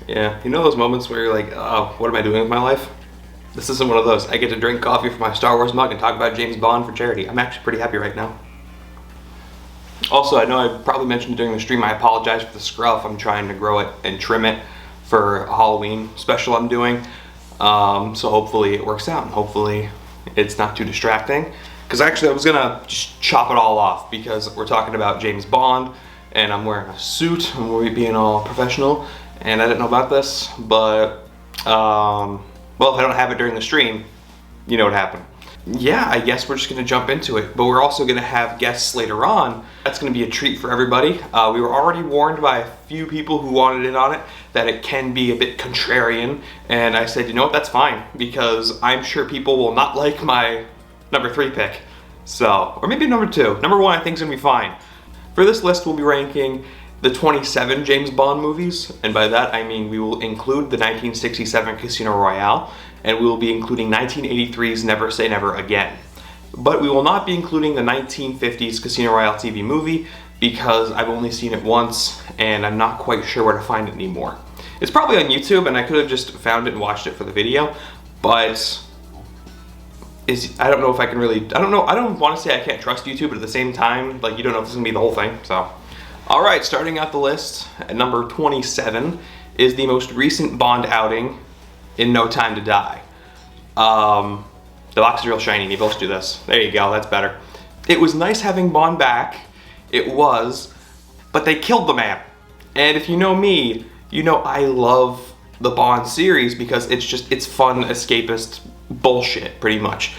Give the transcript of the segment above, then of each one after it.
Yeah, you know those moments where you're like, oh, what am I doing with my life? This isn't one of those. I get to drink coffee from my Star Wars mug and talk about James Bond for charity. I'm actually pretty happy right now. Also, I know I probably mentioned it during the stream, I apologize for the scruff. I'm trying to grow it and trim it for a Halloween special I'm doing. So hopefully it works out and hopefully it's not too distracting. Because actually I was gonna just chop it all off because we're talking about James Bond and I'm wearing a suit and we're being all professional and I didn't know about this, but well, if I don't have it during the stream, you know what happened. Yeah, I guess we're just gonna jump into it, but we're also gonna have guests later on. That's gonna be a treat for everybody. We were already warned by a few people who wanted in on it that it can be a bit contrarian, and I said, you know what, that's fine, because I'm sure people will not like my number 3 pick. So, or maybe number 2. Number 1 I think is gonna be fine. For this list, we'll be ranking the 27 James Bond movies, and by that I mean we will include the 1967 Casino Royale, and we will be including 1983's Never Say Never Again. But we will not be including the 1950s Casino Royale TV movie because I've only seen it once and I'm not quite sure where to find it anymore. It's probably on YouTube and I could have just found it and watched it for the video, but I don't know if I can really, I don't want to say I can't trust YouTube, but at the same time, like, you don't know if this is gonna be the whole thing, so. All right, starting out the list at number 27 is the most recent Bond outing in No Time to Die. The box is real shiny, maybe let's do this. There you go, that's better. It was nice having Bond back, it was, but they killed the man. And if you know me, you know I love the Bond series because it's fun, escapist bullshit, pretty much.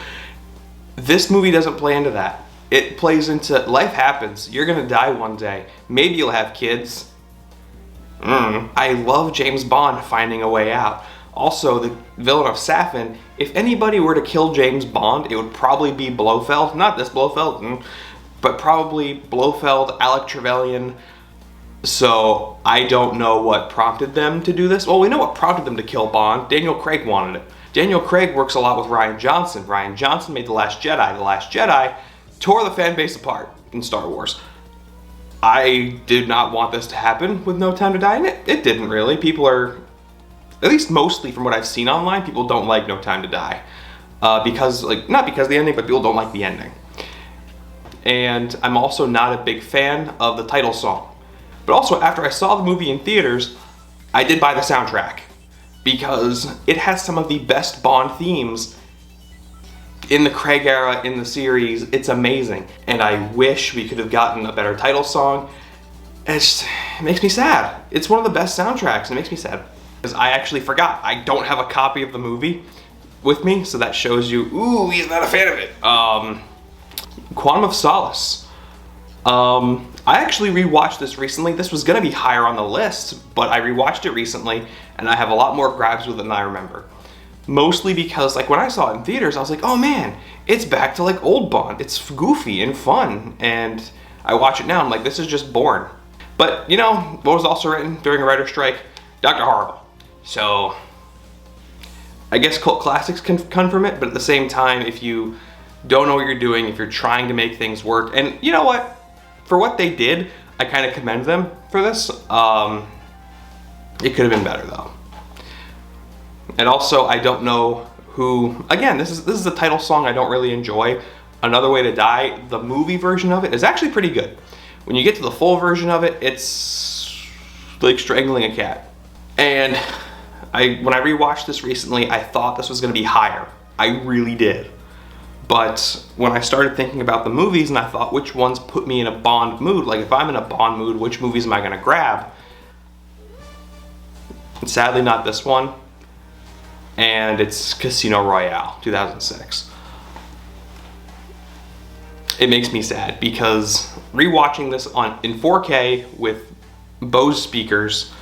This movie doesn't play into that. It plays into, life happens, you're gonna die one day. Maybe you'll have kids. I love James Bond finding a way out. Also, the villain of Safin, if anybody were to kill James Bond, it would probably be Blofeld. Not this Blofeld, but probably Blofeld, Alec Trevelyan. So I don't know what prompted them to do this. Well, we know what prompted them to kill Bond. Daniel Craig wanted it. Daniel Craig works a lot with Rian Johnson. Rian Johnson made The Last Jedi. The Last Jedi tore the fan base apart in Star Wars. I did not want this to happen with No Time to Die, and it didn't really. People are, at least mostly from what I've seen online, people don't like No Time to Die. Because, like, not because of the ending, but people don't like the ending. And I'm also not a big fan of the title song. But also, after I saw the movie in theaters, I did buy the soundtrack. Because it has some of the best Bond themes in the Craig era, in the series. It's amazing. And I wish we could have gotten a better title song. It makes me sad. It's one of the best soundtracks, and it makes me sad. Because I actually forgot. I don't have a copy of the movie with me, so that shows you, ooh, he's not a fan of it. Quantum of Solace. I actually rewatched this recently. This was gonna be higher on the list, but I rewatched it recently, and I have a lot more grabs with it than I remember. Mostly because, like, when I saw it in theaters, I was like, oh man, it's back to, like, old Bond. It's goofy and fun, and I watch it now, and I'm like, this is just boring. But, you know, what was also written during a writer's strike? Dr. Horrible. So, I guess cult classics can come from it, but at the same time, if you don't know what you're doing, if you're trying to make things work, and you know what? For what they did, I kind of commend them for this. It could have been better though. And also, I don't know who, again, this is the title song I don't really enjoy. Another Way to Die, the movie version of it is actually pretty good. When you get to the full version of it, it's like strangling a cat. And when I rewatched this recently, I thought this was gonna be higher. I really did. But when I started thinking about the movies and I thought which ones put me in a Bond mood, like if I'm in a Bond mood, which movies am I gonna grab? And sadly not this one. And it's Casino Royale, 2006. It makes me sad because rewatching this in 4K with Bose speakers,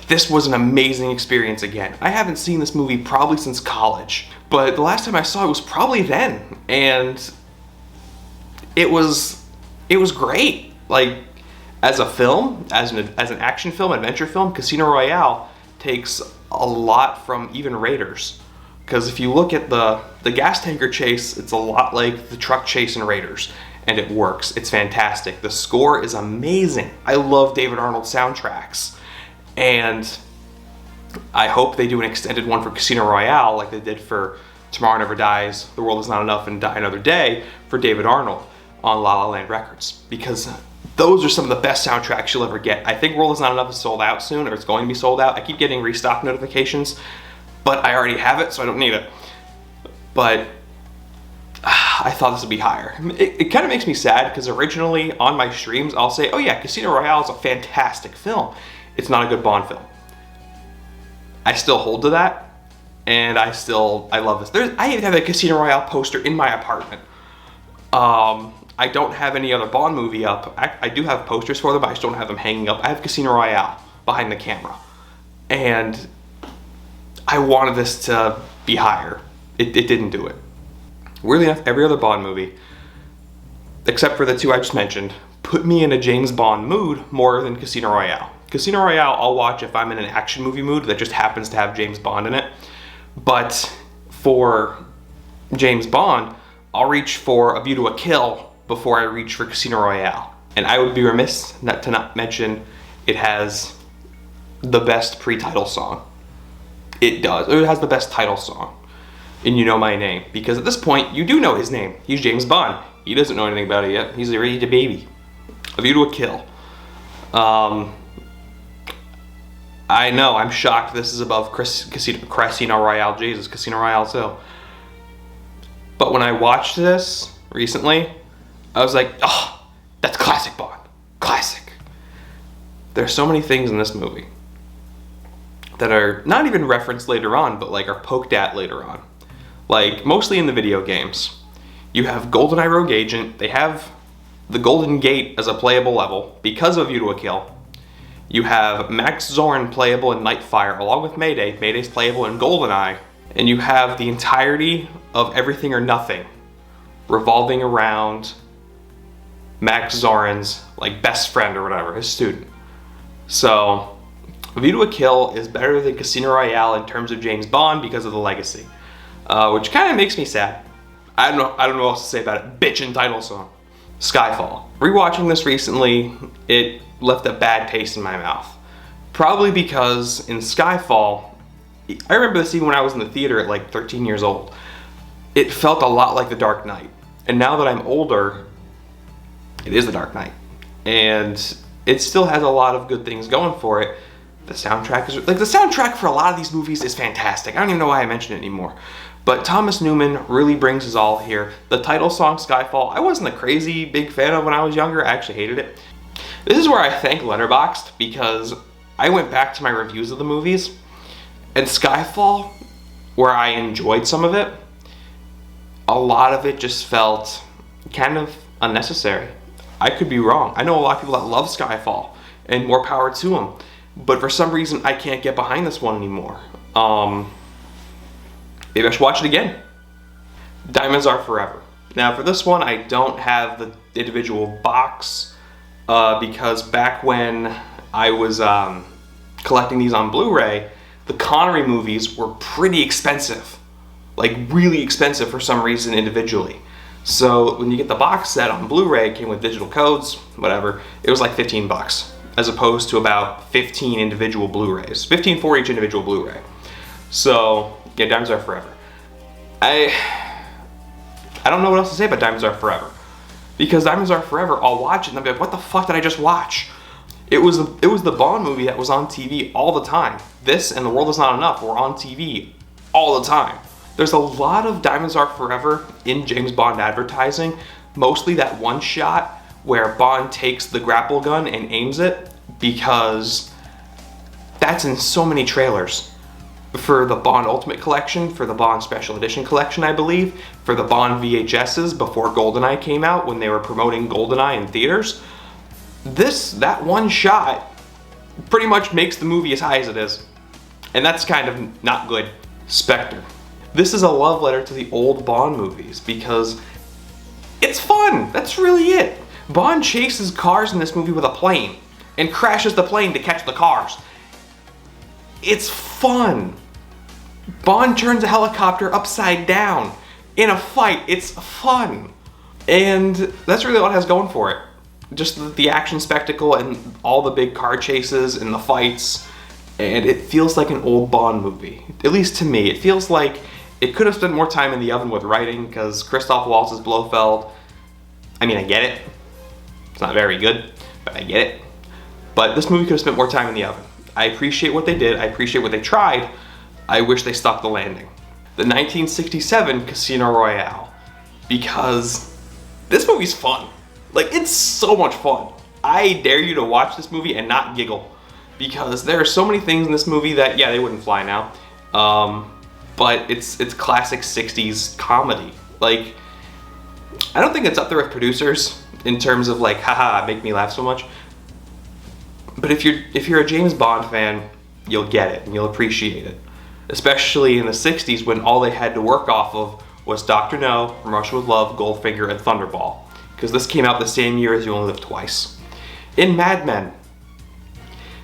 this was an amazing experience again. I haven't seen this movie probably since college, but the last time I saw it was probably then, and it was great. Like, as a film, as an action film, adventure film, Casino Royale takes a lot from even Raiders. Because if you look at the gas tanker chase, it's a lot like the truck chase in Raiders, and it works. It's fantastic. The score is amazing. I love David Arnold soundtracks. And I hope they do an extended one for Casino Royale like they did for Tomorrow Never Dies, The World Is Not Enough, and Die Another Day for David Arnold on La La Land Records, because those are some of the best soundtracks you'll ever get. I think World Is Not Enough is sold out soon, or it's going to be sold out. I keep getting restock notifications, but I already have it, so I don't need it. But I thought this would be higher. It kind of makes me sad, because originally on my streams, I'll say, oh yeah, Casino Royale is a fantastic film. It's not a good Bond film. I still hold to that, and I love this. I even have a Casino Royale poster in my apartment. I don't have any other Bond movie up. I do have posters for them, but I just don't have them hanging up. I have Casino Royale behind the camera. And I wanted this to be higher. It didn't do it. Weirdly enough, every other Bond movie, except for the two I just mentioned, put me in a James Bond mood more than Casino Royale. Casino Royale I'll watch if I'm in an action movie mood that just happens to have James Bond in it. But for James Bond, I'll reach for A View to a Kill before I reach for Casino Royale. And I would be remiss to not mention it has the best pre-title song. It does. It has the best title song in You Know My Name, because at this point, you do know his name. He's James Bond. He doesn't know anything about it yet. He's already a baby. A View to a Kill. I know, I'm shocked this is above Casino Royale. Jesus, Casino Royale too. But when I watched this recently, I was like, oh, that's classic Bond. Classic. There's so many things in this movie that are not even referenced later on, but like are poked at later on. Like, mostly in the video games. You have GoldenEye Rogue Agent. They have the Golden Gate as a playable level because of A View to a Kill. You have Max Zorin playable in Nightfire, along with Mayday. Mayday's playable in GoldenEye. And you have the entirety of Everything or Nothing revolving around Max Zorin's like best friend or whatever, his student. So, A View to a Kill is better than Casino Royale in terms of James Bond because of the legacy, which kind of makes me sad. I don't know what else to say about it. Bitchin' title song. Skyfall. Rewatching this recently, it left a bad taste in my mouth. Probably because in Skyfall, I remember this even when I was in the theater at like 13 years old. It felt a lot like The Dark Knight. And now that I'm older, it is The Dark Knight. And it still has a lot of good things going for it. The soundtrack is, like, the soundtrack for a lot of these movies is fantastic. I don't even know why I mention it anymore. But Thomas Newman really brings his all here. The title song, Skyfall, I wasn't a crazy big fan of when I was younger. I actually hated it. This is where I thank Letterboxd, because I went back to my reviews of the movies, and Skyfall, where I enjoyed some of it, a lot of it just felt kind of unnecessary. I could be wrong. I know a lot of people that love Skyfall, and more power to them. But for some reason, I can't get behind this one anymore. Maybe I should watch it again. Diamonds Are Forever. Now for this one, I don't have the individual box, because back when I was collecting these on Blu-ray, the Connery movies were pretty expensive. Like really expensive for some reason individually. So when you get the box set on Blu-ray, it came with digital codes, whatever, it was like 15 bucks. As opposed to about 15 individual Blu-rays. 15 for each individual Blu-ray. So, yeah, Diamonds Are Forever. I don't know what else to say about Diamonds Are Forever. Because Diamonds Are Forever, I'll watch it and I'll be like, what the fuck did I just watch? It was the Bond movie that was on TV all the time. This and The World Is Not Enough were on TV all the time. There's a lot of Diamonds Are Forever in James Bond advertising. Mostly that one shot where Bond takes the grapple gun and aims it, because that's in so many trailers. For the Bond Ultimate Collection, for the Bond Special Edition Collection, I believe, for the Bond VHSs before GoldenEye came out, when they were promoting GoldenEye in theaters. That one shot pretty much makes the movie as high as it is. And that's kind of not good. Spectre. This is a love letter to the old Bond movies, because it's fun. That's really it. Bond chases cars in this movie with a plane and crashes the plane to catch the cars. It's fun. Bond turns a helicopter upside down in a fight. It's fun. And that's really what it has going for it. Just the action spectacle and all the big car chases and the fights. and it feels like an old Bond movie. At least to me, it feels like it could have spent more time in the oven with writing, because Christoph Waltz's Blofeld, I mean, I get it. It's not very good, but I get it. But this movie could have spent more time in the oven. I appreciate what they did. I appreciate what they tried. I wish they stuck the landing. The 1967 Casino Royale, because this movie's fun. Like, it's so much fun. I dare you to watch this movie and not giggle, because there are so many things in this movie that, yeah, they wouldn't fly now. But it's classic 60s comedy. Like, I don't think it's up there with Producers in terms of like, haha, make me laugh so much. But if you're a James Bond fan, you'll get it and you'll appreciate it. Especially in the 60s, when all they had to work off of was Dr. No, From Russia with Love, Goldfinger, and Thunderball. Because this came out the same year as You Only Live Twice. In Mad Men,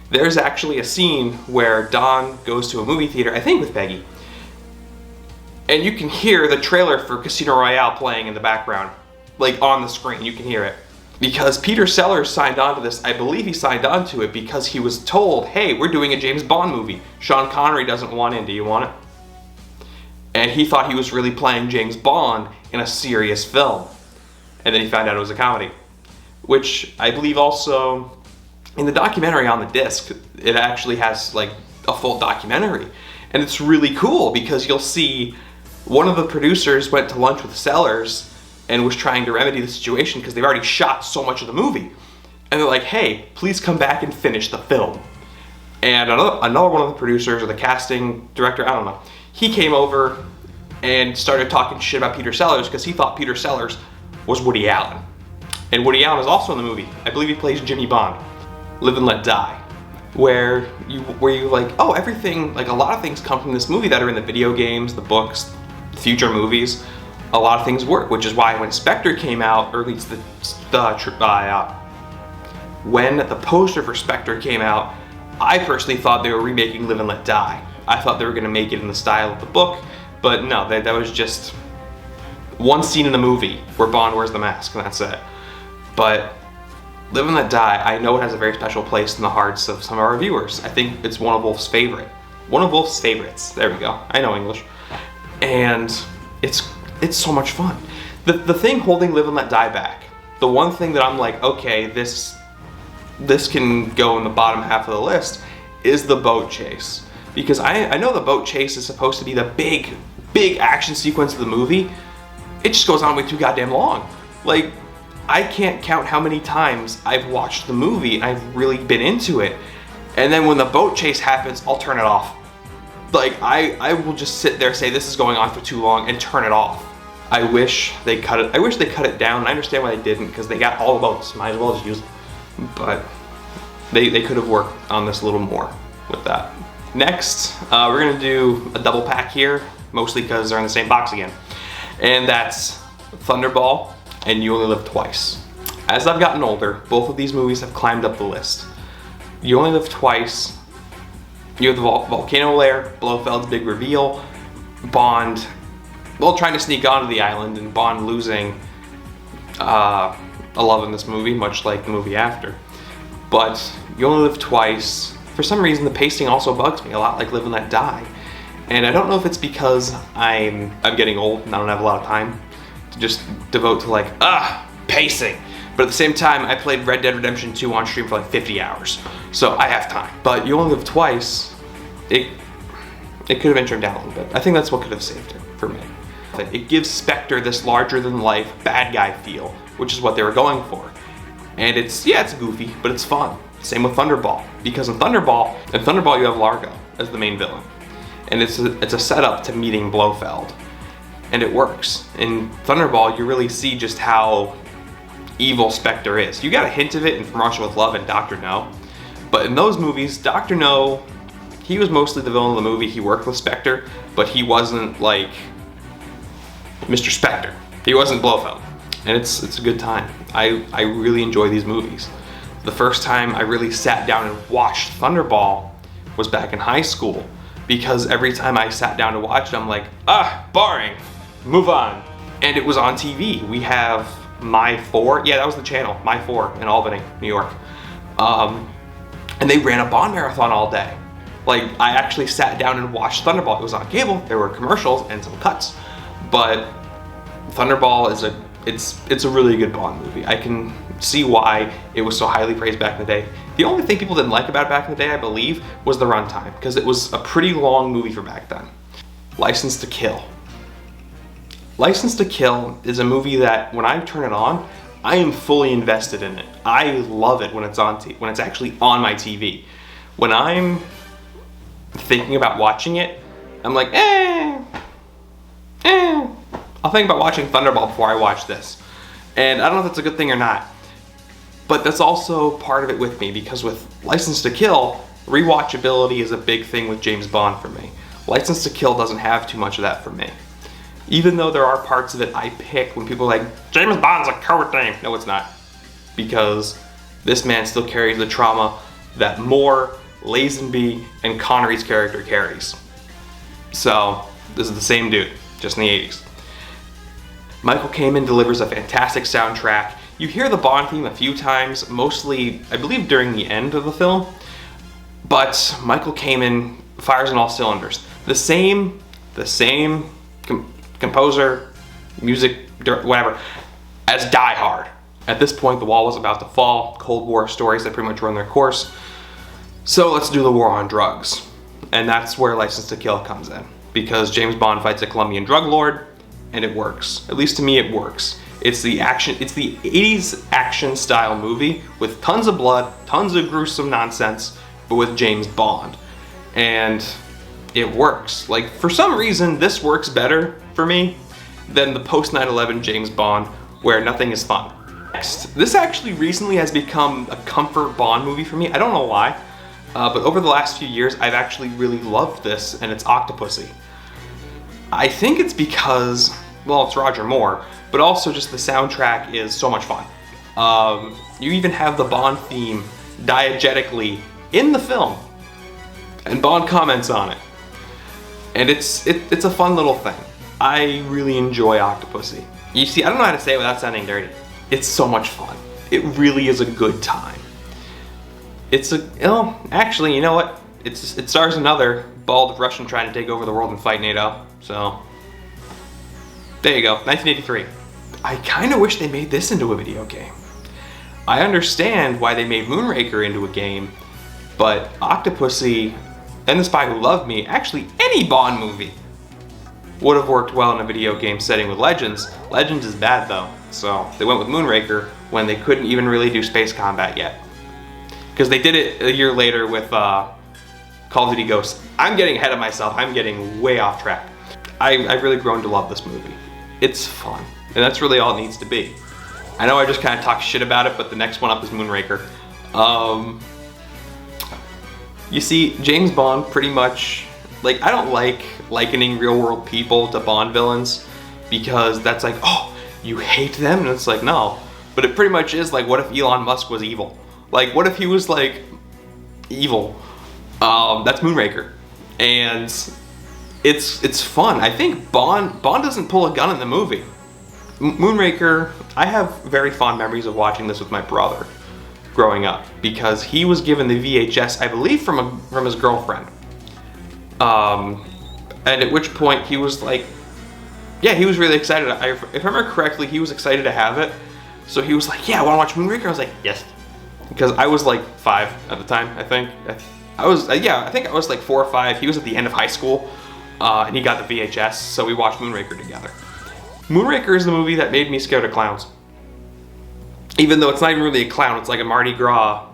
there's actually a scene where Don goes to a movie theater, I think with Peggy, and you can hear the trailer for Casino Royale playing in the background. Like, on the screen, you can hear it. Because Peter Sellers signed on to this, I believe he signed on to it because he was told, hey, we're doing a James Bond movie. Sean Connery doesn't want in, do you want it? And he thought he was really playing James Bond in a serious film. And then he found out it was a comedy. Which I believe also, in the documentary on the disc, it actually has like a full documentary. And it's really cool because you'll see one of the producers went to lunch with Sellers and was trying to remedy the situation because they've already shot so much of the movie. And they're like, hey, please come back and finish the film. And another one of the producers or the casting director, I don't know, he came over and started talking shit about Peter Sellers because he thought Peter Sellers was Woody Allen. And Woody Allen is also in the movie. I believe he plays Jimmy Bond, Live and Let Die, where you like, oh, everything, like a lot of things come from this movie that are in the video games, the books, future movies. A lot of things work, which is why when Spectre came out, or at least when the poster for Spectre came out, I personally thought they were remaking Live and Let Die. I thought they were going to make it in the style of the book, but no, that was just one scene in the movie where Bond wears the mask, and that's it. But Live and Let Die, I know it has a very special place in the hearts of some of our viewers. I think it's one of Wolf's favorites. There we go. I know English. And it's so much fun. The thing holding Live and Let Die back, the one thing that I'm like, okay, this can go in the bottom half of the list, is the boat chase. Because I know the boat chase is supposed to be the big action sequence of the movie. It just goes on way too goddamn long. Like, I can't count how many times I've watched the movie and I've really been into it. And then when the boat chase happens, I'll turn it off. Like, I will just sit there, say this is going on for too long, and turn it off. I wish they cut it down. I understand why they didn't, because they got all the boats. Might as well just use them. But they could have worked on this a little more with that. Next, we're gonna do a double pack here, mostly because they're in the same box again. And that's Thunderball and You Only Live Twice. As I've gotten older, both of these movies have climbed up the list. You Only Live Twice, you have the volcano lair, Blofeld's big reveal, Bond, well, trying to sneak onto the island, and Bond losing a love in this movie, much like the movie after. But You Only Live Twice, for some reason the pacing also bugs me a lot like Live and Let Die. And I don't know if it's because I'm getting old and I don't have a lot of time to just devote to like, pacing. But at the same time, I played Red Dead Redemption 2 on stream for like 50 hours. So I have time. But You Only Live Twice, it could have been trimmed down a little bit. I think that's what could have saved it for me. It gives Spectre this larger-than-life bad guy feel, which is what they were going for. And it's goofy, but it's fun. Same with Thunderball, because in Thunderball you have Largo as the main villain. And it's a setup to meeting Blofeld. And it works. In Thunderball, you really see just how evil Spectre is. You got a hint of it in From Russia with Love and Dr. No. But in those movies, Dr. No, he was mostly the villain of the movie. He worked with Spectre, but he wasn't like Mr. Spectre. He wasn't Blofeld. And it's a good time. I really enjoy these movies. The first time I really sat down and watched Thunderball was back in high school, because every time I sat down to watch it, I'm like, boring, move on. And it was on TV. We have My 4, yeah, that was the channel, My 4 in Albany, New York. And they ran a Bond marathon all day. Like, I actually sat down and watched Thunderball. It was on cable, there were commercials and some cuts, but Thunderball is it's a really good Bond movie. I can see why it was so highly praised back in the day. The only thing people didn't like about it back in the day, I believe, was the runtime, because it was a pretty long movie for back then. License to Kill. License to Kill is a movie that when I turn it on, I am fully invested in it. I love it when it's on when it's actually on my TV. When I'm thinking about watching it, I'm like, I'll think about watching Thunderball before I watch this. And I don't know if that's a good thing or not, but that's also part of it with me, because with License to Kill, rewatchability is a big thing with James Bond for me. License to Kill doesn't have too much of that for me. Even though there are parts of it I pick when people are like, James Bond's a code name. No, it's not. Because this man still carries the trauma that Moore, Lazenby, and Connery's character carries. So, this is the same dude, just in the 80s. Michael Kamen delivers a fantastic soundtrack. You hear the Bond theme a few times, mostly, I believe, during the end of the film. But Michael Kamen fires on all cylinders. The same composer, music, whatever, as Die Hard. At this point, the wall was about to fall. Cold War stories that pretty much run their course. So let's do the war on drugs. And that's where License to Kill comes in. Because James Bond fights a Colombian drug lord, and it works. At least to me, it works. It's the 80s action style movie with tons of blood, tons of gruesome nonsense, but with James Bond. And it works. Like, for some reason, this works better for me than the post 9/11 James Bond, where nothing is fun. Next, this actually recently has become a comfort Bond movie for me. I don't know why, but over the last few years, I've actually really loved this, and it's Octopussy. I think it's because, well, it's Roger Moore, but also just the soundtrack is so much fun. You even have the Bond theme diegetically in the film, and Bond comments on it. And it's a fun little thing. I really enjoy Octopussy. You see, I don't know how to say it without sounding dirty. It's so much fun. It really is a good time. Actually, you know what? It stars another bald Russian trying to take over the world and fight NATO. So, there you go, 1983. I kind of wish they made this into a video game. I understand why they made Moonraker into a game, but Octopussy and The Spy Who Loved Me, actually any Bond movie, would have worked well in a video game setting with Legends. Legends is bad though, so they went with Moonraker when they couldn't even really do space combat yet. Because they did it a year later with Call of Duty Ghosts. I'm getting ahead of myself, I'm getting way off track. I've really grown to love this movie. It's fun, and that's really all it needs to be. I know I just kind of talk shit about it, but the next one up is Moonraker. You see, James Bond pretty much, like, I don't like likening real world people to Bond villains, because that's like, oh, you hate them? And it's like, no. But it pretty much is like, what if Elon Musk was evil? Like, what if he was like, evil? That's Moonraker. And it's fun. I think Bond doesn't pull a gun in the movie. Moonraker, I have very fond memories of watching this with my brother growing up, because he was given the VHS, I believe, from his girlfriend. And at which point he was like, yeah, he was really excited. If I remember correctly, he was excited to have it. So he was like, yeah, I want to watch Moonraker? I was like, yes. Because I was like 5 at the time, I think. I think I was like 4 or 5. He was at the end of high school, and he got the VHS, so we watched Moonraker together. Moonraker is the movie that made me scared of clowns. Even though it's not even really a clown, it's like a Mardi Gras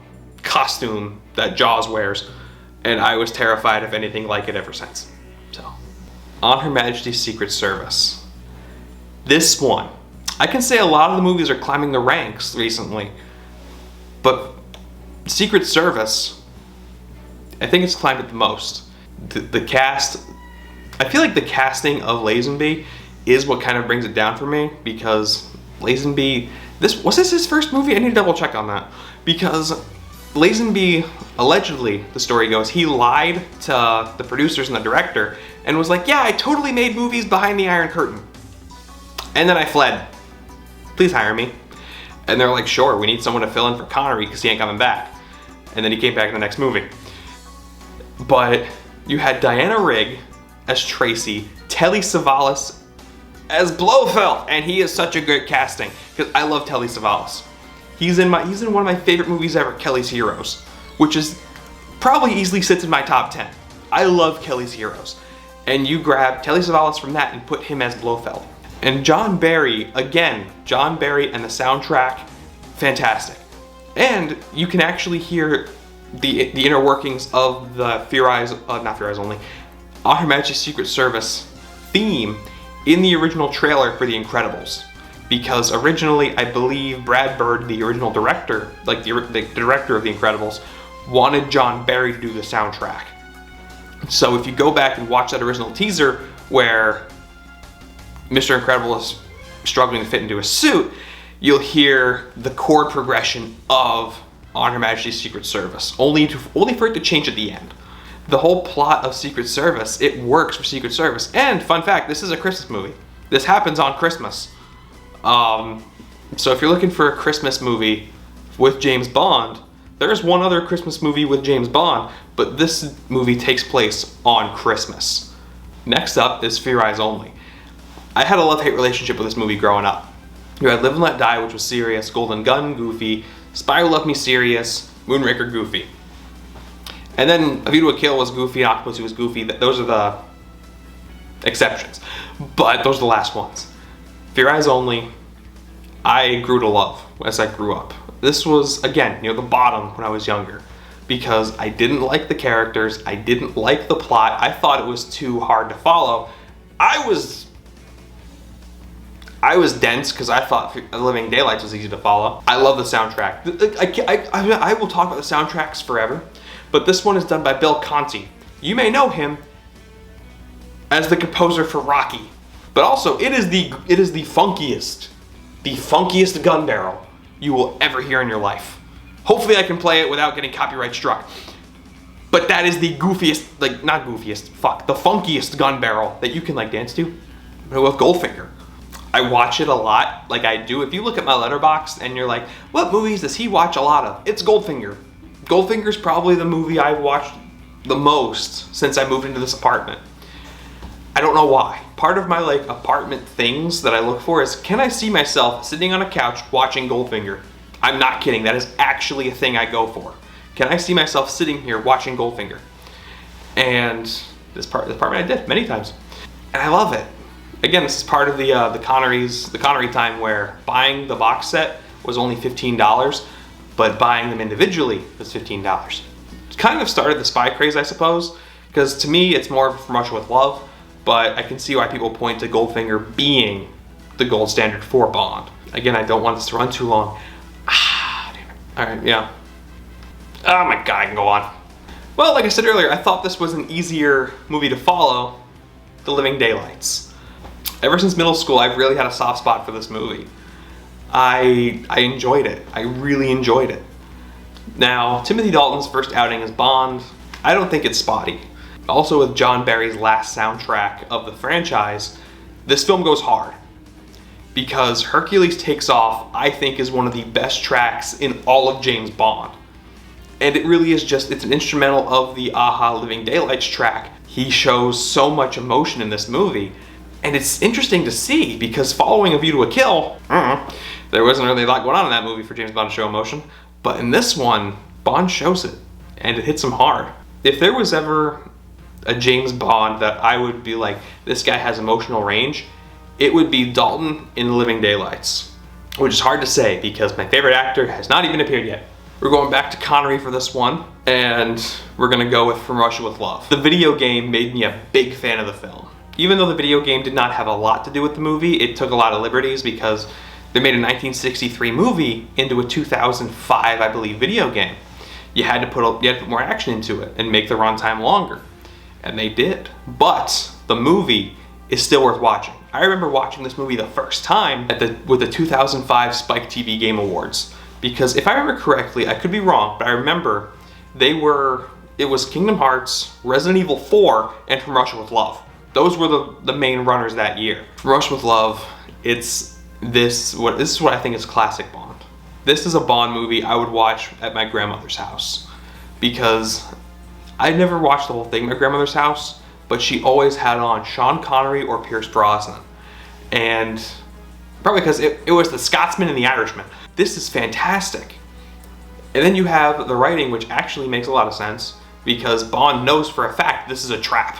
costume that Jaws wears. And I was terrified of anything like it ever since. So, On Her Majesty's Secret Service. This one. I can say a lot of the movies are climbing the ranks recently. But Secret Service, I think it's climbed it the most. The cast, I feel like the casting of Lazenby is what kind of brings it down for me, because Lazenby, was this his first movie? I need to double check on that. Because Lazenby, allegedly, the story goes, he lied to the producers and the director and was like, yeah, I totally made movies behind the Iron Curtain. And then I fled. Please hire me. And they're like, sure, we need someone to fill in for Connery because he ain't coming back. And then he came back in the next movie. But you had Diana Rigg as Tracy, Telly Savalas as Blofeld, and he is such a good casting because I love Telly Savalas. He's in one of my favorite movies ever, Kelly's Heroes, which is probably easily sits in my top 10. I love Kelly's Heroes. And you grab Telly Savalas from that and put him as Blofeld. And John Barry, again, John Barry and the soundtrack, fantastic. And you can actually hear the inner workings of the not Fear Eyes Only, On Her Majesty's Secret Service theme in the original trailer for The Incredibles. Because originally, I believe Brad Bird, the original director, like the director of The Incredibles, wanted John Barry to do the soundtrack. So if you go back and watch that original teaser where Mr. Incredible is struggling to fit into a suit, you'll hear the chord progression of On Her Majesty's Secret Service, only for it to change at the end. The whole plot of Secret Service, it works for Secret Service. And fun fact, this is a Christmas movie. This happens on Christmas. So if you're looking for a Christmas movie with James Bond, there's one other Christmas movie with James Bond, but this movie takes place on Christmas. Next up is Fear Eyes Only. I had a love-hate relationship with this movie growing up. You had Live and Let Die, which was serious, Golden Gun, goofy, Spy Who Loved Me, serious, Moonraker, goofy. And then A View to a Kill was goofy, Octopussy was goofy. Those are the exceptions. But those are the last ones. Fear Eyes Only, I grew to love as I grew up. This was, again, near the bottom when I was younger. Because I didn't like the characters, I didn't like the plot, I thought it was too hard to follow. I was dense because I thought Living Daylights was easy to follow. I love the soundtrack. I will talk about the soundtracks forever, but this one is done by Bill Conti. You may know him as the composer for Rocky, but also it is the funkiest gun barrel you will ever hear in your life. Hopefully I can play it without getting copyright struck. But that is the goofiest, the funkiest gun barrel that you can dance to with Goldfinger. I watch it a lot, like I do. If you look at my letterbox and you're like, what movies does he watch a lot of? It's Goldfinger. Goldfinger's probably the movie I've watched the most since I moved into this apartment. I don't know why. Part of my apartment things that I look for is, can I see myself sitting on a couch watching Goldfinger? I'm not kidding, that is actually a thing I go for. Can I see myself sitting here watching Goldfinger? And this apartment I did many times. And I love it. Again, this is part of the Connery time where buying the box set was only $15, but buying them individually was $15. It kind of started the spy craze, I suppose, because to me it's more From Russia with Love, but I can see why people point to Goldfinger being the gold standard for Bond. Again, I don't want this to run too long. Damn it. Alright, yeah. Oh my god, I can go on. Well, like I said earlier, I thought this was an easier movie to follow, The Living Daylights. Ever since middle school, I've really had a soft spot for this movie. I enjoyed it. I really enjoyed it. Now, Timothy Dalton's first outing as Bond, I don't think it's spotty. Also, with John Barry's last soundtrack of the franchise, this film goes hard. Because Hercules Takes Off, I think, is one of the best tracks in all of James Bond. And it really is it's an instrumental of the Aha Living Daylights track. He shows so much emotion in this movie. And it's interesting to see, because following A View to a Kill, there wasn't really a lot going on in that movie for James Bond to show emotion. But in this one, Bond shows it, and it hits him hard. If there was ever a James Bond that I would be like, this guy has emotional range, it would be Dalton in Living Daylights. Which is hard to say, because my favorite actor has not even appeared yet. We're going back to Connery for this one, and we're gonna go with From Russia with Love. The video game made me a big fan of the film. Even though the video game did not have a lot to do with the movie, it took a lot of liberties because they made a 1963 movie into a 2005, I believe, video game. You had to put more action into it and make the runtime longer. And they did. But the movie is still worth watching. I remember watching this movie the first time with the 2005 Spike TV Game Awards. Because if I remember correctly, I could be wrong, but I remember it was Kingdom Hearts, Resident Evil 4, and From Russia with Love. Those were the main runners that year. From Russia with Love, this is what I think is classic Bond. This is a Bond movie I would watch at my grandmother's house because I never watched the whole thing at my grandmother's house, but she always had on Sean Connery or Pierce Brosnan. And probably because it was the Scotsman and the Irishman. This is fantastic. And then you have the writing, which actually makes a lot of sense, because Bond knows for a fact this is a trap.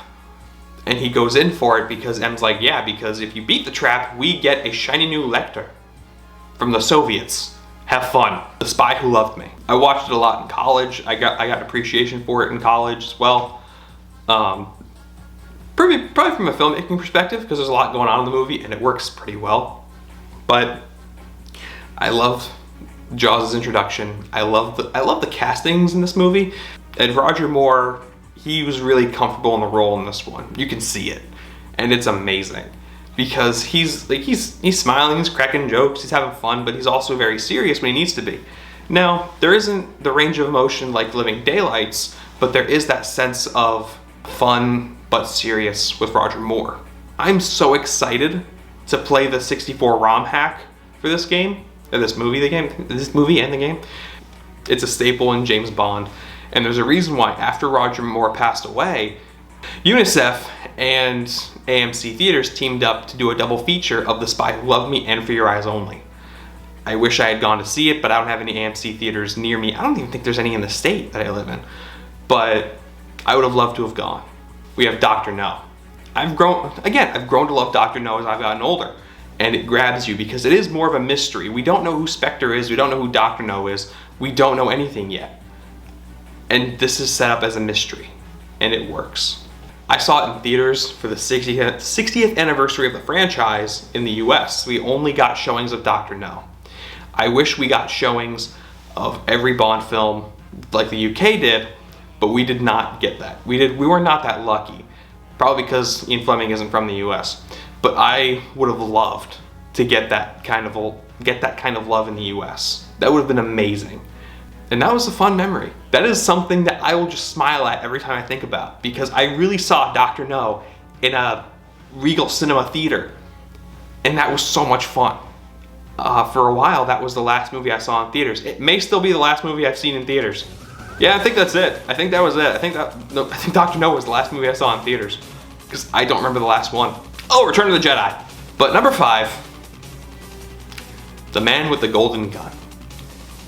And he goes in for it because M's like, yeah, because if you beat the trap, we get a shiny new Lecter from the Soviets. Have fun. The Spy Who Loved Me. I watched it a lot in college. I got appreciation for it in college as well. Probably from a filmmaking perspective, because there's a lot going on in the movie and it works pretty well. But I loved Jaws' introduction. I love the castings in this movie. And Roger Moore, he was really comfortable in the role in this one. You can see it, and it's amazing because he's smiling, he's cracking jokes, he's having fun, but he's also very serious when he needs to be. Now, there isn't the range of emotion like Living Daylights, but there is that sense of fun but serious with Roger Moore. I'm so excited to play the 64 ROM hack for this game, or this movie and the game. It's a staple in James Bond. And there's a reason why after Roger Moore passed away, UNICEF and AMC Theaters teamed up to do a double feature of The Spy Who Loved Me and For Your Eyes Only. I wish I had gone to see it, but I don't have any AMC theaters near me. I don't even think there's any in the state that I live in. But I would have loved to have gone. We have Dr. No. I've grown to love Dr. No as I've gotten older. And it grabs you because it is more of a mystery. We don't know who Spectre is, we don't know who Dr. No is, we don't know anything yet. And this is set up as a mystery, and it works. I saw it in theaters for the 60th anniversary of the franchise in the US. We only got showings of Dr. No. I wish we got showings of every Bond film like the UK did, but we did not get that. We were not that lucky, probably because Ian Fleming isn't from the US. But I would have loved to get that kind of love in the US. That would have been amazing. And that was a fun memory. That is something that I will just smile at every time I think about, because I really saw Dr. No in a Regal Cinema theater, and that was so much fun. For a while, that was the last movie I saw in theaters. It may still be the last movie I've seen in theaters. Yeah, I think that's it. I think that was it. I think Dr. No was the last movie I saw in theaters, because I don't remember the last one. Oh, Return of the Jedi. But number 5, The Man with the Golden Gun.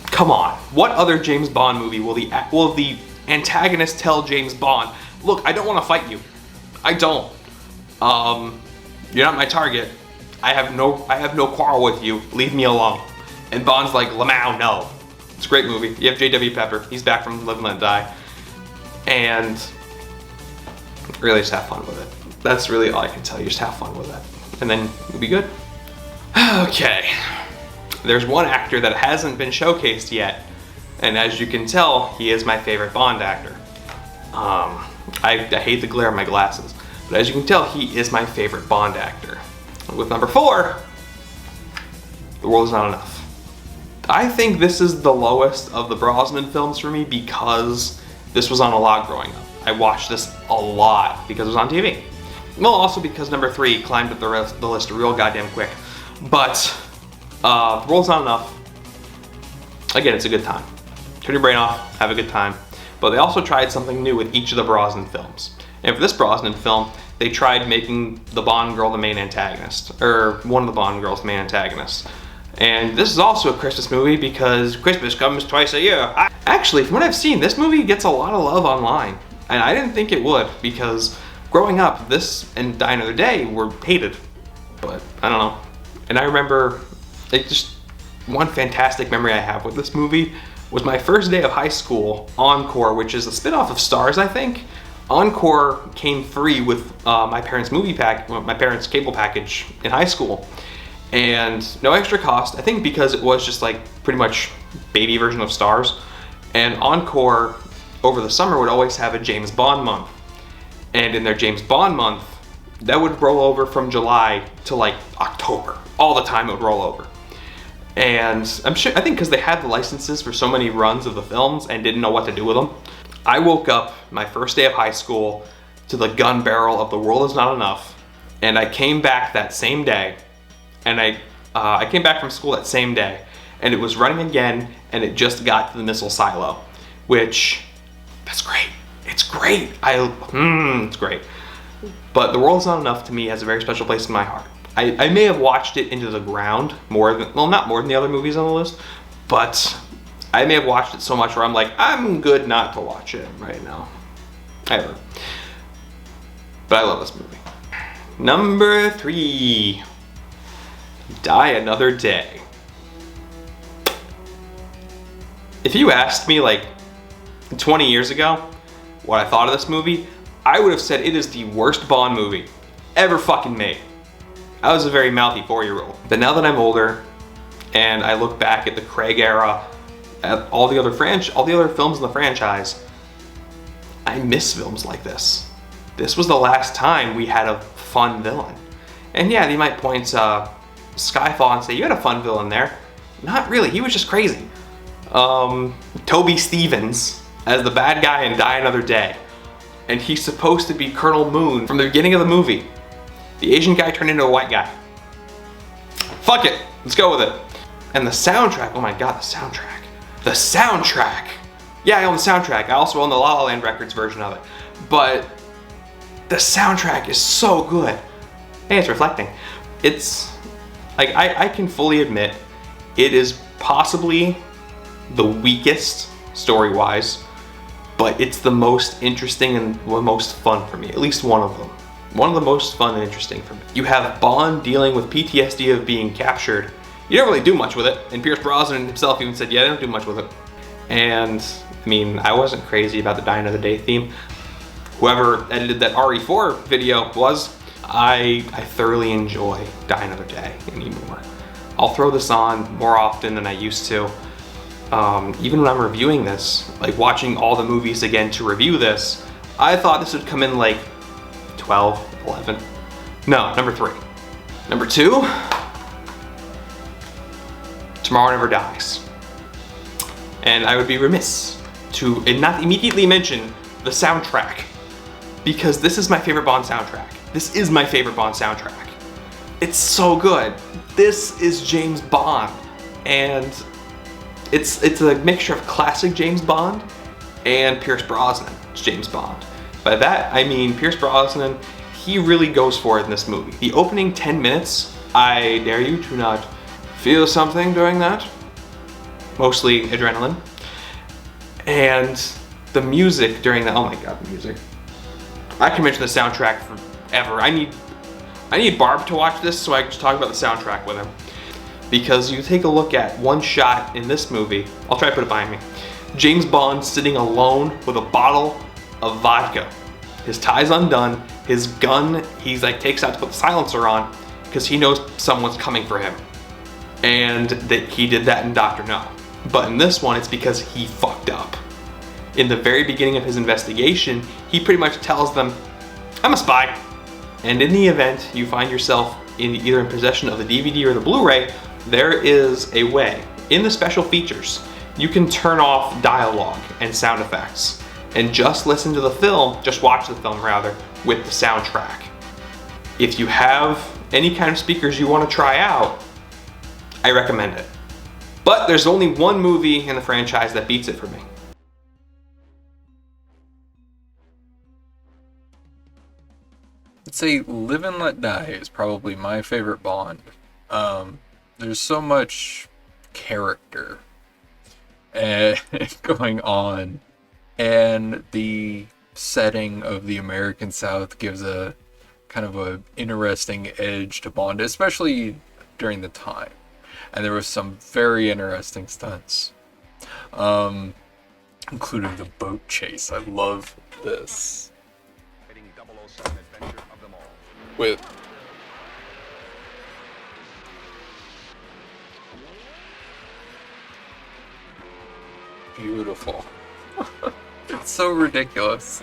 Come on, what other James Bond movie will the antagonist tell James Bond, look, I don't want to fight you. I don't. You're not my target. I have no quarrel with you. Leave me alone. And Bond's like, Lamau, no. It's a great movie. You have J.W. Pepper. He's back from Live and Let Die. And really just have fun with it. That's really all I can tell you. Just have fun with it. And then you'll be good. Okay. There's one actor that hasn't been showcased yet, and as you can tell, he is my favorite Bond actor. I hate the glare of my glasses, but as you can tell, he is my favorite Bond actor. With number 4, The World Is Not Enough. I think this is the lowest of the Brosnan films for me because this was on a lot growing up. I watched this a lot because it was on TV. Well, also because number 3 climbed up the list real goddamn quick. But The World's Not Enough, again, it's a good time. Turn your brain off, have a good time. But they also tried something new with each of the Brosnan films. And for this Brosnan film, they tried making the Bond girl the main antagonist, or one of the Bond girls the main antagonist. And this is also a Christmas movie because Christmas comes twice a year. Actually, from what I've seen, this movie gets a lot of love online. And I didn't think it would, because growing up, this and Die Another Day were hated. But I don't know. And I remember, just one fantastic memory I have with this movie was my first day of high school. Encore, which is a spin-off of Stars, I think. Encore came free with my parents' cable package in high school. And no extra cost, I think because it was just like pretty much baby version of Stars. And Encore, over the summer, would always have a James Bond month. And in their James Bond month, that would roll over from July to like October. All the time it would roll over. And I think because they had the licenses for so many runs of the films and didn't know what to do with them, I woke up my first day of high school to the gun barrel of The World Is Not Enough, and I came back that same day, and I came back from school that same day, and it was running again, and it just got to the missile silo, which, that's great. It's great. It's great. But The World Is Not Enough to me has a very special place in my heart. I may have watched it into the ground not more than the other movies on the list, but I may have watched it so much where I'm like, I'm good not to watch it right now. Ever. But I love this movie. Number 3, Die Another Day. If you asked me like 20 years ago what I thought of this movie, I would have said it is the worst Bond movie ever fucking made. I was a very mouthy 4-year-old. But now that I'm older and I look back at the Craig era, at all the other films in the franchise, I miss films like this. This was the last time we had a fun villain. And yeah, they might point to Skyfall and say, you had a fun villain there. Not really, he was just crazy. Toby Stevens as the bad guy in Die Another Day. And he's supposed to be Colonel Moon from the beginning of the movie. The Asian guy turned into a white guy. Fuck it, let's go with it. And the soundtrack, oh my god, the soundtrack. The soundtrack! Yeah, I own the soundtrack. I also own the La La Land Records version of it. But the soundtrack is so good. Hey, it's reflecting. It's, like, I can fully admit, it is possibly the weakest story-wise, but it's the most interesting and the most fun for me. At least one of them. One of the most fun and interesting for me. You have Bond dealing with PTSD of being captured. You don't really do much with it, and Pierce Brosnan himself even said, yeah, I don't do much with it. And, I mean, I wasn't crazy about the Die Another Day theme. Whoever edited that RE4 video was, I thoroughly enjoy Die Another Day anymore. I'll throw this on more often than I used to. Even when I'm reviewing this, like watching all the movies again to review this, I thought this would come in like 12, 11. No, number 3. Number 2, Tomorrow Never Dies. And I would be remiss to not immediately mention the soundtrack, because this is my favorite Bond soundtrack. This is my favorite Bond soundtrack. It's so good. This is James Bond, and it's a mixture of classic James Bond and Pierce Brosnan's James Bond. By that, I mean Pierce Brosnan, he really goes for it in this movie. The opening 10 minutes, I dare you to not feel something during that. Mostly adrenaline. And the music during that, oh my god, the music. I can mention the soundtrack forever. I need Barb to watch this so I can just talk about the soundtrack with him. Because you take a look at one shot in this movie, I'll try to put it behind me. James Bond sitting alone with a bottle of vodka. His tie's undone, his gun, he's like takes out to put the silencer on because he knows someone's coming for him. And that he did that in Dr. No. But in this one, it's because he fucked up. In the very beginning of his investigation, he pretty much tells them, I'm a spy. And in the event you find yourself either in possession of the DVD or the Blu-ray, there is a way. In the special features, you can turn off dialogue and sound effects and just listen to the film, just watch the film rather, with the soundtrack. If you have any kind of speakers you want to try out, I recommend it. But there's only one movie in the franchise that beats it for me. I'd say Live and Let Die is probably my favorite Bond. There's so much character going on, and the setting of the American South gives a kind of a interesting edge to Bond, especially during the time. And there was some very interesting stunts, including the boat chase. I love this. With beautiful. It's so ridiculous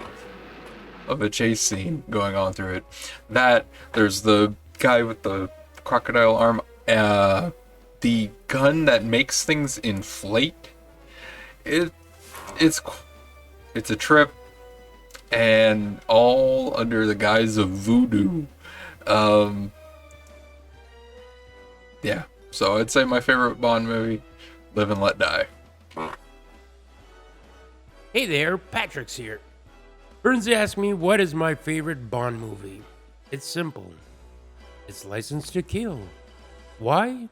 of a chase scene going on through it. That there's the guy with the crocodile arm, the gun that makes things inflate. It's a trip, and all under the guise of voodoo. Yeah, so I'd say my favorite Bond movie, Live and Let Die. Hey there, Patrick's here. Burnsy asked me what is my favorite Bond movie. It's simple. It's License to Kill. Why?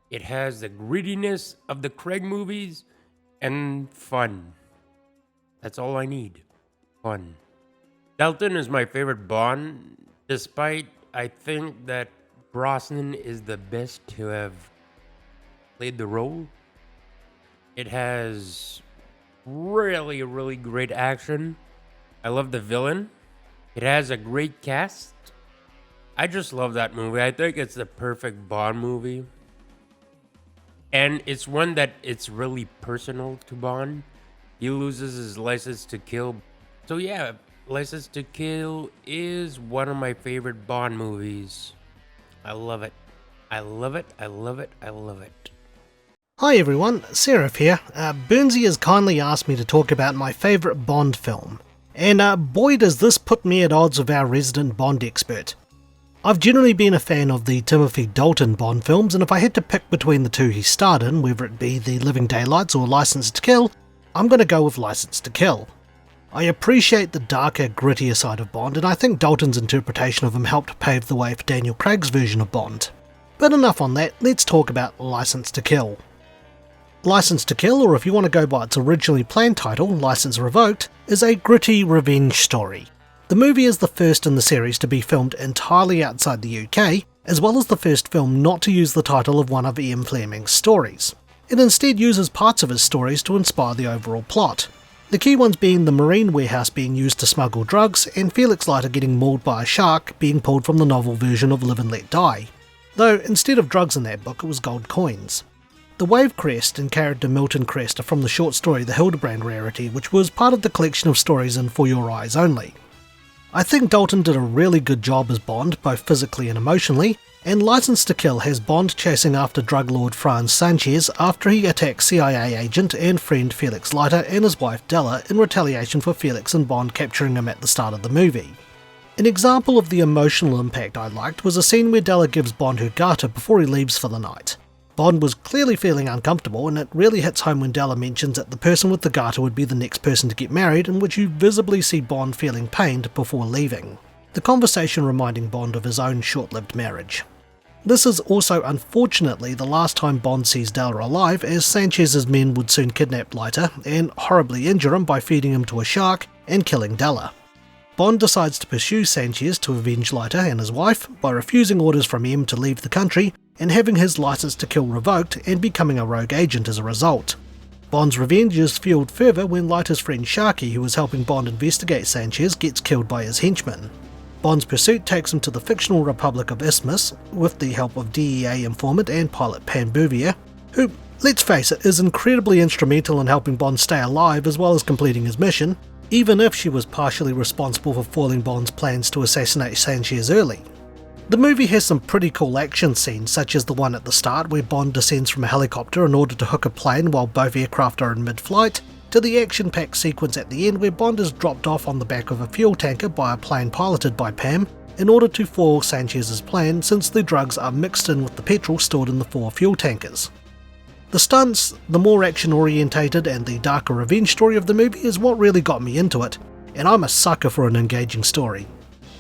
It has the grittiness of the Craig movies and fun. That's all I need. Fun. Dalton is my favorite Bond, despite I think that Brosnan is the best to have played the role. It has really, really great action. I love the villain. It has a great cast. I just love that movie. I think it's the perfect Bond movie. And it's one that it's really personal to Bond. He loses his license to kill. So yeah, License to Kill is one of my favorite Bond movies. I love it. I love it. I love it. I love it. Hi everyone, Seraph here. Burnsy has kindly asked me to talk about my favourite Bond film. And boy does this put me at odds with our resident Bond expert. I've generally been a fan of the Timothy Dalton Bond films, and if I had to pick between the two he starred in, whether it be The Living Daylights or License to Kill, I'm going to go with License to Kill. I appreciate the darker, grittier side of Bond, and I think Dalton's interpretation of him helped pave the way for Daniel Craig's version of Bond. But enough on that, let's talk about License to Kill. License to Kill, or if you want to go by its originally planned title, License Revoked, is a gritty revenge story. The movie is the first in the series to be filmed entirely outside the UK, as well as the first film not to use the title of one of Ian Fleming's stories. It instead uses parts of his stories to inspire the overall plot. The key ones being the marine warehouse being used to smuggle drugs, and Felix Leiter getting mauled by a shark being pulled from the novel version of Live and Let Die. Though instead of drugs in that book, it was gold coins. The Wave Crest and character Milton Crest are from the short story The Hildebrand Rarity, which was part of the collection of stories in For Your Eyes Only. I think Dalton did a really good job as Bond, both physically and emotionally, and License to Kill has Bond chasing after drug lord Franz Sanchez after he attacks CIA agent and friend Felix Leiter and his wife Della in retaliation for Felix and Bond capturing him at the start of the movie. An example of the emotional impact I liked was a scene where Della gives Bond her garter before he leaves for the night. Bond was clearly feeling uncomfortable, and it really hits home when Della mentions that the person with the garter would be the next person to get married, in which you visibly see Bond feeling pained before leaving. The conversation reminding Bond of his own short-lived marriage. This is also unfortunately the last time Bond sees Della alive, as Sanchez's men would soon kidnap Leiter and horribly injure him by feeding him to a shark and killing Della. Bond decides to pursue Sanchez to avenge Leiter and his wife by refusing orders from M to leave the country and having his license to kill revoked and becoming a rogue agent as a result. Bond's revenge is fueled further when Leiter's friend Sharky, who was helping Bond investigate Sanchez, gets killed by his henchmen. Bond's pursuit takes him to the fictional Republic of Isthmus with the help of DEA informant and pilot Pam Bouvier, who, let's face it, is incredibly instrumental in helping Bond stay alive as well as completing his mission, even if she was partially responsible for foiling Bond's plans to assassinate Sanchez early. The movie has some pretty cool action scenes, such as the one at the start where Bond descends from a helicopter in order to hook a plane while both aircraft are in mid-flight, to the action-packed sequence at the end where Bond is dropped off on the back of a fuel tanker by a plane piloted by Pam in order to foil Sanchez's plan, since the drugs are mixed in with the petrol stored in the 4 fuel tankers. The stunts, the more action-orientated and the darker revenge story of the movie is what really got me into it, and I'm a sucker for an engaging story.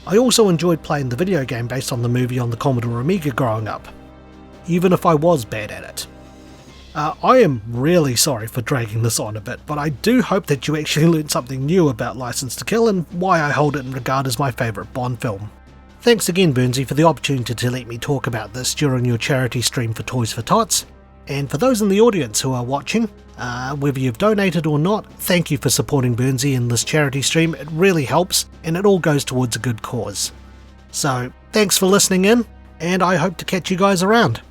I also enjoyed playing the video game based on the movie on the Commodore Amiga growing up, even if I was bad at it. I am really sorry for dragging this on a bit, but I do hope that you actually learned something new about License to Kill and why I hold it in regard as my favourite Bond film. Thanks again, Burnsy, for the opportunity to let me talk about this during your charity stream for Toys for Tots. And for those in the audience who are watching, whether you've donated or not, thank you for supporting Burnsy in this charity stream. It really helps, and it all goes towards a good cause. So, thanks for listening in, and I hope to catch you guys around.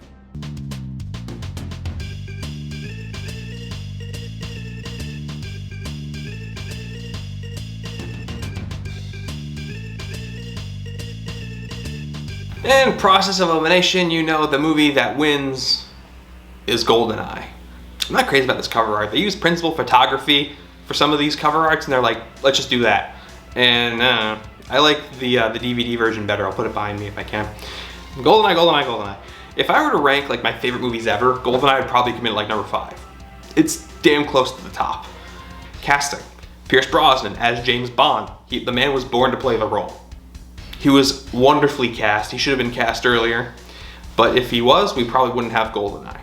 In process of elimination, you know the movie that wins is GoldenEye. I'm not crazy about this cover art. They use principal photography for some of these cover arts, and they're like, let's just do that. And I like the DVD version better. I'll put it behind me if I can. GoldenEye, GoldenEye, GoldenEye. If I were to rank like my favorite movies ever, GoldenEye would probably come in at like number 5. It's damn close to the top. Casting. Pierce Brosnan as James Bond. The man was born to play the role. He was wonderfully cast. He should have been cast earlier, but if he was, we probably wouldn't have GoldenEye.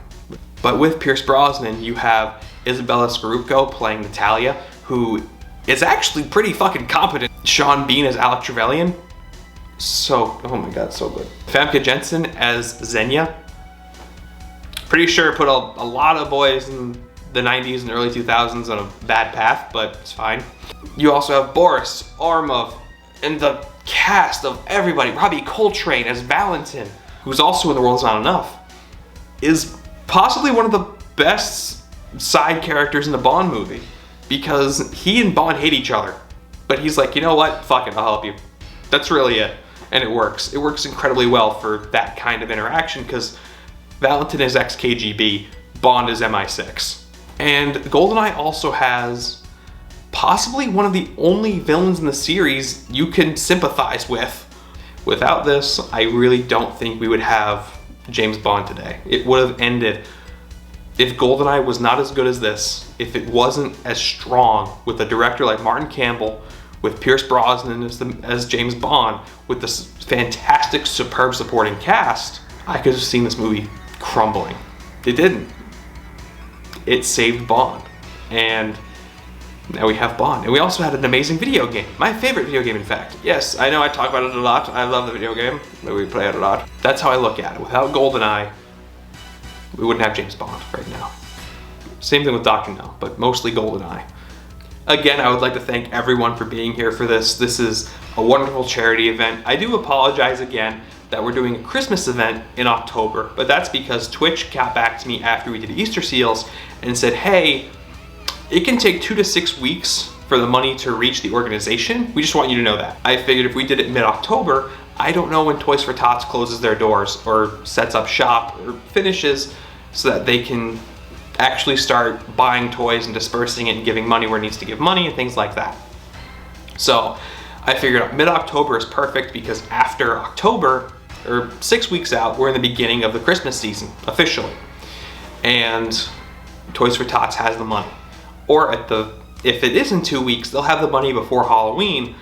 But with Pierce Brosnan, you have Isabella Scorupco playing Natalia, who is actually pretty fucking competent. Sean Bean as Alec Trevelyan. Oh my god, so good. Famke Jensen as Xenia. Pretty sure put a lot of boys in the 90s and early 2000s on a bad path, but it's fine. You also have Boris Ormov, and the cast of everybody. Robbie Coltrane as Valentin, who's also in The World Is Not Enough, is possibly one of the best side characters in the Bond movie, because he and Bond hate each other, but he's like, you know what, fuck it, I'll help you. That's really it, and it works. It works incredibly well for that kind of interaction, because Valentin is ex-KGB, Bond is MI6. And GoldenEye also has possibly one of the only villains in the series you can sympathize with. Without this, I really don't think we would have James Bond today. It would have ended. If GoldenEye was not as good as this, if it wasn't as strong with a director like Martin Campbell, with Pierce Brosnan as James Bond, with this fantastic, superb supporting cast, I could have seen this movie crumbling. It didn't. It saved Bond. And now we have Bond. And we also had an amazing video game. My favorite video game, in fact. Yes, I know I talk about it a lot. I love the video game. We play it a lot. That's how I look at it. Without GoldenEye, we wouldn't have James Bond right now. Same thing with Dr. No, but mostly GoldenEye. Again, I would like to thank everyone for being here for this. This is a wonderful charity event. I do apologize again that we're doing a Christmas event in October, but that's because Twitch got back to me after we did Easter Seals and said, hey, it can take 2 to 6 weeks for the money to reach the organization. We just want you to know that. I figured if we did it mid-October, I don't know when Toys for Tots closes their doors or sets up shop or finishes, so that they can actually start buying toys and dispersing it and giving money where it needs to give money and things like that. So I figured mid-October is perfect, because after October, or 6 weeks out, we're in the beginning of the Christmas season, officially. And Toys for Tots has the money. Or if it is in 2 weeks, they'll have the money before Halloween,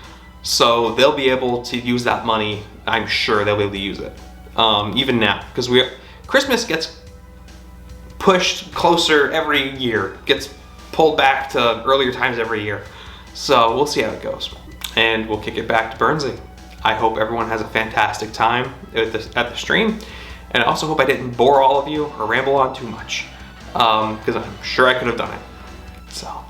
so they'll be able to use that money. I'm sure they'll be able to use it, even now, because Christmas gets pushed closer every year, gets pulled back to earlier times every year. So we'll see how it goes. And we'll kick it back to Bernsey. I hope everyone has a fantastic time at the stream. And I also hope I didn't bore all of you or ramble on too much, because I'm sure I could have done it. So.